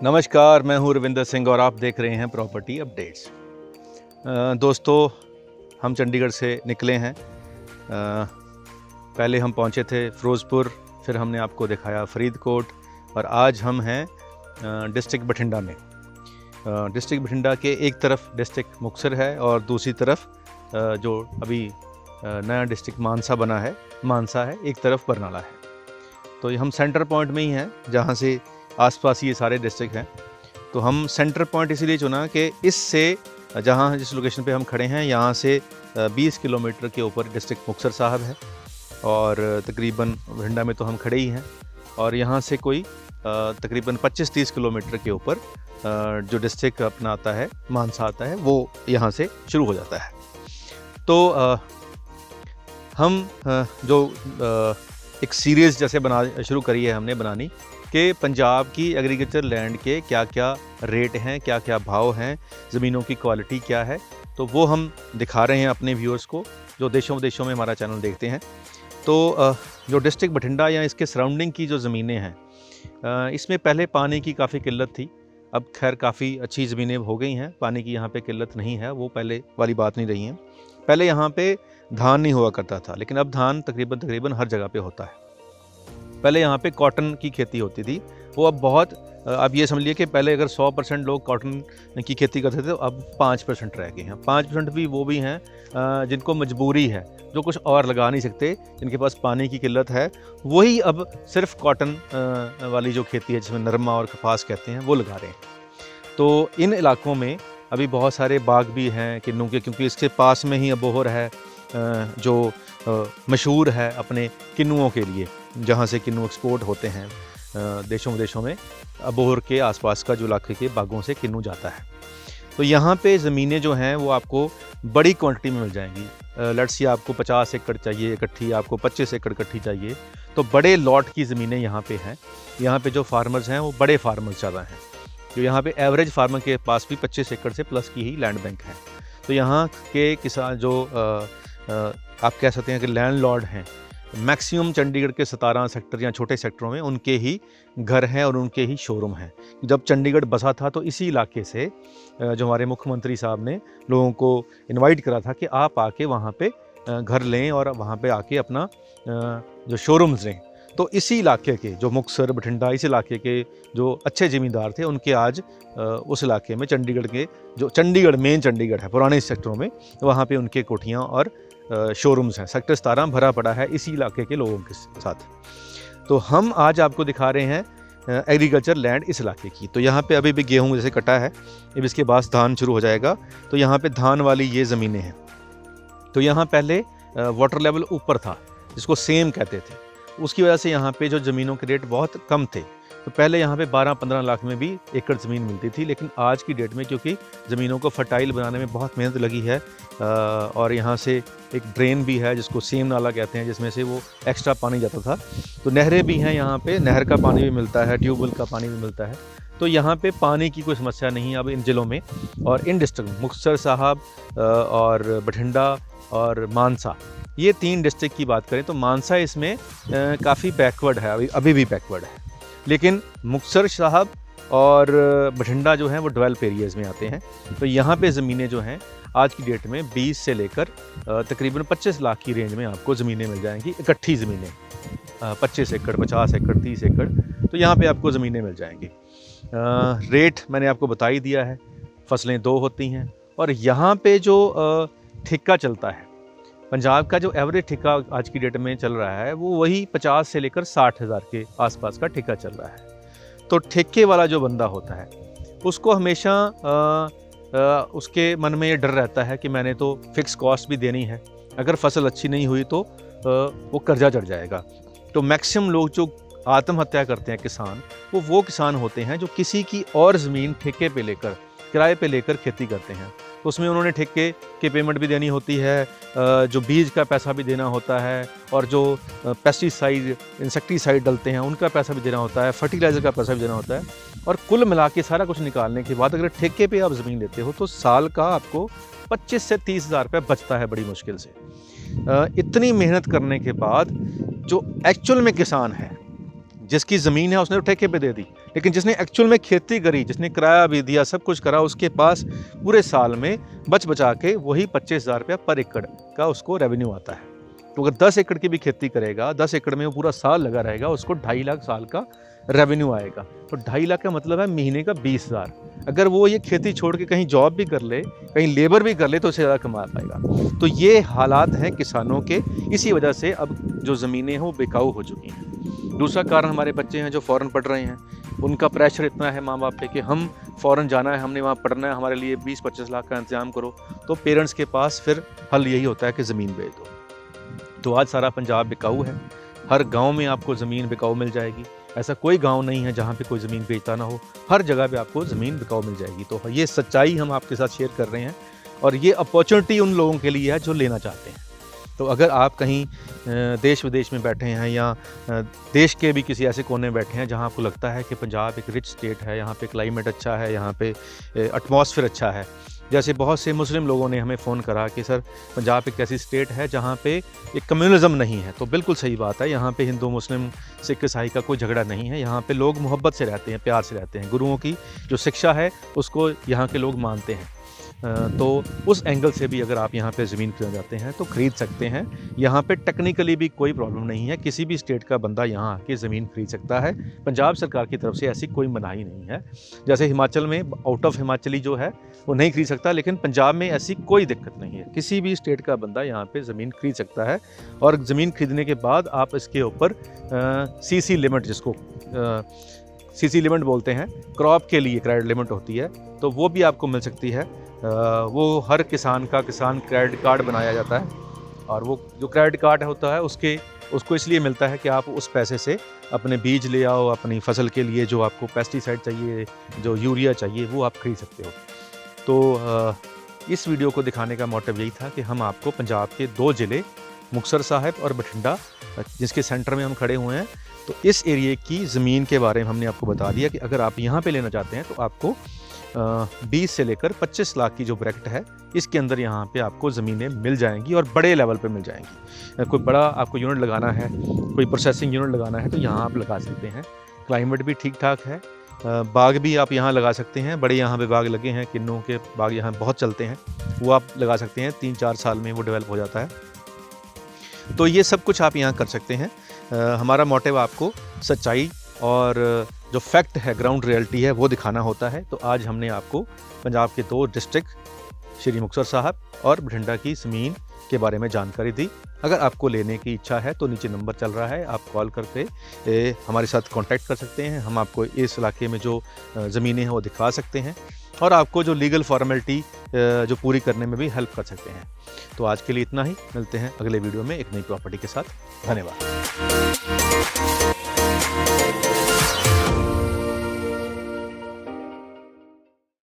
नमस्कार, मैं हूं रविंदर सिंह और आप देख रहे हैं प्रॉपर्टी अपडेट्स। दोस्तों, हम चंडीगढ़ से निकले हैं। पहले हम पहुंचे थे फ़िरोज़पुर, फिर हमने आपको दिखाया फ़रीदकोट और आज हम हैं डिस्ट्रिक्ट बठिंडा में। डिस्ट्रिक्ट बठिंडा के एक तरफ डिस्ट्रिक्ट मुक्तसर है और दूसरी तरफ जो अभी नया डिस्ट्रिक्ट मानसा है, एक तरफ बरनाला है। तो हम सेंटर पॉइंट में ही हैं जहाँ से आसपास ये सारे डिस्ट्रिक्ट हैं। तो हम सेंटर पॉइंट इसीलिए चुना कि इससे जिस लोकेशन पे हम खड़े हैं यहाँ से 20 किलोमीटर के ऊपर डिस्ट्रिक्ट मुक्तसर साहब है और तकरीबन बठिंडा में तो हम खड़े ही हैं और यहाँ से कोई तकरीबन 25-30 किलोमीटर के ऊपर जो डिस्ट्रिक्ट अपना आता है मानसा आता है, वो यहाँ से शुरू हो जाता है। तो हम जो एक सीरीज़ जैसे शुरू करी है हमने बनानी कि पंजाब की एग्रीकल्चर लैंड के क्या क्या रेट हैं, क्या क्या भाव हैं, ज़मीनों की क्वालिटी क्या है, तो वो हम दिखा रहे हैं अपने व्यूअर्स को जो देशों विदेशों में हमारा चैनल देखते हैं। तो जो डिस्ट्रिक्ट बठिंडा या इसके सराउंडिंग की जो ज़मीनें हैं, इसमें पहले पानी की काफ़ी किल्लत थी। अब खैर काफ़ी अच्छी ज़मीनें हो गई हैं, पानी की यहाँ पे किल्लत नहीं है, वो पहले वाली बात नहीं रही है। पहले यहाँ पे धान नहीं हुआ करता था, लेकिन अब धान तकरीबन हर जगह पे होता है। पहले यहाँ पे कॉटन की खेती होती थी, वो अब ये समझ लिए कि पहले अगर 100% लोग कॉटन की खेती करते थे तो अब 5% रह गए हैं। 5% भी वो भी हैं जिनको मजबूरी है, जो कुछ और लगा नहीं सकते, जिनके पास पानी की किल्लत है, वही अब सिर्फ कॉटन वाली जो खेती है जिसमें नरमा और कपास कहते हैं वो लगा रहे हैं। तो इन इलाकों में अभी बहुत सारे बाग भी हैं किन्नू के, क्योंकि इसके पास में ही अबोहर है जो मशहूर है अपने किन्नुओं के लिए, जहाँ से किन्नू एक्सपोर्ट होते हैं देशों विदेशों में। अबोहर के आसपास का जो इलाके के बागों से किन्नू जाता है। तो यहाँ पे ज़मीनें जो हैं वो आपको बड़ी क्वांटिटी में मिल जाएंगी। लेट्स से आपको 50 एकड़ चाहिए इकट्ठी, आपको 25 एकड़ इकट्ठी चाहिए, तो बड़े लॉट की ज़मीनें यहाँ पे हैं। यहाँ पे जो फार्मर्स हैं वो बड़े फार्मर्स ज़्यादा हैं। जो यहाँ पे एवरेज फार्मर के पास भी 25 एकड़ से प्लस की ही लैंड बैंक है। तो यहाँ के किसान जो आप कह सकते हैं कि लैंडलॉर्ड हैं, मैक्सिमम चंडीगढ़ के 17 सेक्टर या छोटे सेक्टरों में उनके ही घर हैं और उनके ही शोरूम हैं। जब चंडीगढ़ बसा था तो इसी इलाके से जो हमारे मुख्यमंत्री साहब ने लोगों को इनवाइट करा था कि आप आके वहाँ पे घर लें और वहाँ पे आके अपना जो शोरूम्स लें। तो इसी इलाके के जो मुक्तसर बठिंडा, इस इलाके के जो अच्छे ज़मींदार थे, उनके आज उस इलाके में चंडीगढ़ के जो मेन चंडीगढ़ है पुराने सेक्टरों में, वहाँ पे उनके कोठियाँ और शोरूम्स हैं। सेक्टर 17 भरा पड़ा है इसी इलाके के लोगों के साथ। तो हम आज आपको दिखा रहे हैं एग्रीकल्चर लैंड इस इलाके की। तो यहाँ पे अभी भी गेहूँ जैसे कटा है, अब इसके बाद धान शुरू हो जाएगा। तो यहाँ पे धान वाली ये ज़मीनें हैं। तो यहाँ पहले वाटर लेवल ऊपर था, जिसको सेम कहते थे, उसकी वजह से यहाँ पे जो ज़मीनों के रेट बहुत कम थे। तो पहले यहाँ पे 12-15 लाख में भी एकड़ ज़मीन मिलती थी, लेकिन आज की डेट में क्योंकि ज़मीनों को फर्टाइल बनाने में बहुत मेहनत लगी है और यहाँ से एक ड्रेन भी है जिसको सेम नाला कहते हैं, जिसमें से वो एक्स्ट्रा पानी जाता था। तो नहरें भी हैं यहाँ पे, नहर का पानी भी मिलता है, ट्यूबवेल का पानी भी मिलता है। तो यहाँ पे पानी की कोई समस्या नहीं अब इन ज़िलों में। और इन डिस्ट्रिक्ट मुक्तसर साहब और बठिंडा और मानसा, ये 3 डिस्ट्रिक्ट की बात करें तो मानसा इसमें काफ़ी बैकवर्ड है, अभी भी बैकवर्ड है। लेकिन मुक्तसर साहब और बठिंडा जो हैं वो डेवलप एरियाज़ में आते हैं। तो यहाँ पे ज़मीनें जो हैं आज की डेट में 20 से लेकर तकरीबन 25 लाख की रेंज में आपको ज़मीनें मिल जाएंगी, इकट्ठी ज़मीनें 25 एकड़, 50 एकड़, 30 एकड़, तो यहाँ पे आपको ज़मीनें मिल जाएंगी। रेट मैंने आपको बता ही दिया है। फसलें 2 होती हैं और यहाँ पे जो ठेका चलता है, पंजाब का जो एवरेज ठेका आज की डेट में चल रहा है वो वही 50 से लेकर 60 हज़ार के आसपास का ठेका चल रहा है। तो ठेके वाला जो बंदा होता है उसको हमेशा उसके मन में ये डर रहता है कि मैंने तो फिक्स कॉस्ट भी देनी है, अगर फसल अच्छी नहीं हुई तो वो कर्जा चढ़ जाएगा। तो मैक्सिमम लोग जो आत्महत्या करते हैं किसान, वो किसान होते हैं जो किसी की और ज़मीन ठेके पे लेकर, किराए पे लेकर खेती करते हैं। तो उसमें उन्होंने ठेके की पेमेंट भी देनी होती है, जो बीज का पैसा भी देना होता है, और जो पेस्टिसाइड इंसेक्टिसाइड डलते हैं उनका पैसा भी देना होता है, फर्टिलाइज़र का पैसा भी देना होता है। और कुल मिला के सारा कुछ निकालने के बाद अगर ठेके पे आप ज़मीन लेते हो तो साल का आपको 25 से 30 हज़ार रुपये बचता है बड़ी मुश्किल से। इतनी मेहनत करने के बाद जो एक्चुअल में किसान है, जिसकी ज़मीन है उसने तो ठेके पे दे दी, लेकिन जिसने एक्चुअल में खेती करी, जिसने किराया भी दिया, सब कुछ करा, उसके पास पूरे साल में बचा के वही 25,000 रुपया पर एकड़ का उसको रेवेन्यू आता है। तो अगर 10 एकड़ की भी खेती करेगा, 10 एकड़ में वो पूरा साल लगा रहेगा, उसको 2.5 लाख साल का रेवेन्यू आएगा। तो 2.5 लाख का मतलब है महीने का 20,000। अगर वो ये खेती छोड़ के कहीं जॉब भी कर ले, कहीं लेबर भी कर ले, तो उससे ज़्यादा कमा पाएगा। तो ये हालात हैं किसानों के, इसी वजह से अब जो ज़मीनें हैं वो बिकाऊ हो चुकी हैं। दूसरा कारण हमारे बच्चे हैं जो फ़ॉरेन पढ़ रहे हैं, उनका प्रेशर इतना है माँ बाप पे कि हम फ़ॉरेन जाना है, हमने वहाँ पढ़ना है, हमारे लिए 20-25 लाख का इंतजाम करो। तो पेरेंट्स के पास फिर हल यही होता है कि ज़मीन बेच दो। तो आज सारा पंजाब बिकाऊ है, हर गांव में आपको ज़मीन बिकाऊ मिल जाएगी। ऐसा कोई गांव नहीं है जहां पे कोई ज़मीन बेचता ना हो, हर जगह पे आपको ज़मीन बिकाऊ मिल जाएगी। तो ये सच्चाई हम आपके साथ शेयर कर रहे हैं, और ये अपॉर्चुनिटी उन लोगों के लिए है जो लेना चाहते हैं। तो अगर आप कहीं देश विदेश में बैठे हैं, या देश के भी किसी ऐसे कोने में बैठे हैं जहाँ आपको लगता है कि पंजाब एक रिच स्टेट है, यहाँ पे क्लाइमेट अच्छा है, यहाँ पे एटमॉस्फेयर अच्छा है। जैसे बहुत से मुस्लिम लोगों ने हमें फ़ोन करा कि सर पंजाब एक ऐसी स्टेट है जहाँ पे एक कम्युनिज़म नहीं है। तो बिल्कुल सही बात है, यहाँ पे हिंदू मुस्लिम सिख ईसाई का कोई झगड़ा नहीं है। यहाँ पे लोग मोहब्बत से रहते हैं, प्यार से रहते हैं, गुरुओं की जो शिक्षा है उसको यहाँ के लोग मानते हैं। तो उस एंगल से भी अगर आप यहाँ पे ज़मीन खरीदना चाहते हैं तो ख़रीद सकते हैं। यहाँ पे टेक्निकली भी कोई प्रॉब्लम नहीं है, किसी भी स्टेट का बंदा यहाँ आके ज़मीन खरीद सकता है। पंजाब सरकार की तरफ से ऐसी कोई मनाही नहीं है। जैसे हिमाचल में आउट ऑफ हिमाचली जो है वो नहीं खरीद सकता, लेकिन पंजाब में ऐसी कोई दिक्कत नहीं है, किसी भी स्टेट का बंदा यहाँ पे ज़मीन खरीद सकता है। और ज़मीन खरीदने के बाद आप इसके ऊपर CC लिमिट, जिसको CC लिमिट बोलते हैं, क्रॉप के लिए क्रेडिट लिमिट होती है, तो वो भी आपको मिल सकती है। वो हर किसान क्रेडिट कार्ड बनाया जाता है, और वो जो क्रेडिट कार्ड होता है उसको इसलिए मिलता है कि आप उस पैसे से अपने बीज ले आओ, अपनी फसल के लिए जो आपको पेस्टिसाइड चाहिए, जो यूरिया चाहिए, वो आप खरीद सकते हो। तो इस वीडियो को दिखाने का मोटिव यही था कि हम आपको पंजाब के 2 ज़िले मुक्तसर साहिब और बठिंडा, जिसके सेंटर में हम खड़े हुए हैं, तो इस एरिए की ज़मीन के बारे में हमने आपको बता दिया कि अगर आप यहाँ पे लेना चाहते हैं तो आपको 20 से लेकर 25 लाख की जो ब्रैकेट है, इसके अंदर यहाँ पे आपको ज़मीनें मिल जाएंगी, और बड़े लेवल पे मिल जाएंगी। कोई बड़ा आपको यूनिट लगाना है, कोई प्रोसेसिंग यूनिट लगाना है, तो यहाँ आप लगा सकते हैं। क्लाइमेट भी ठीक ठाक है, बाग भी आप यहाँ लगा सकते हैं। बड़े यहाँ पे बाग लगे हैं, किन्नों के बाग यहाँ बहुत चलते हैं, वो आप लगा सकते हैं। 3-4 साल में वो डेवलप हो जाता है। तो ये सब कुछ आप यहाँ कर सकते हैं। हमारा मोटिव आपको सच्चाई और जो फैक्ट है, ग्राउंड रियलिटी है, वो दिखाना होता है। तो आज हमने आपको पंजाब के 2 डिस्ट्रिक्ट श्री मुक्तसर साहब और बठिंडा की ज़मीन के बारे में जानकारी दी। अगर आपको लेने की इच्छा है तो नीचे नंबर चल रहा है, आप कॉल करके हमारे साथ कांटेक्ट कर सकते हैं। हम आपको इस इलाके में जो ज़मीनें हैं वो दिखा सकते हैं, और आपको जो लीगल फॉर्मेलिटी जो पूरी करने में भी हेल्प कर सकते हैं। तो आज के लिए इतना ही, मिलते हैं अगले वीडियो में एक नई प्रॉपर्टी के साथ। धन्यवाद।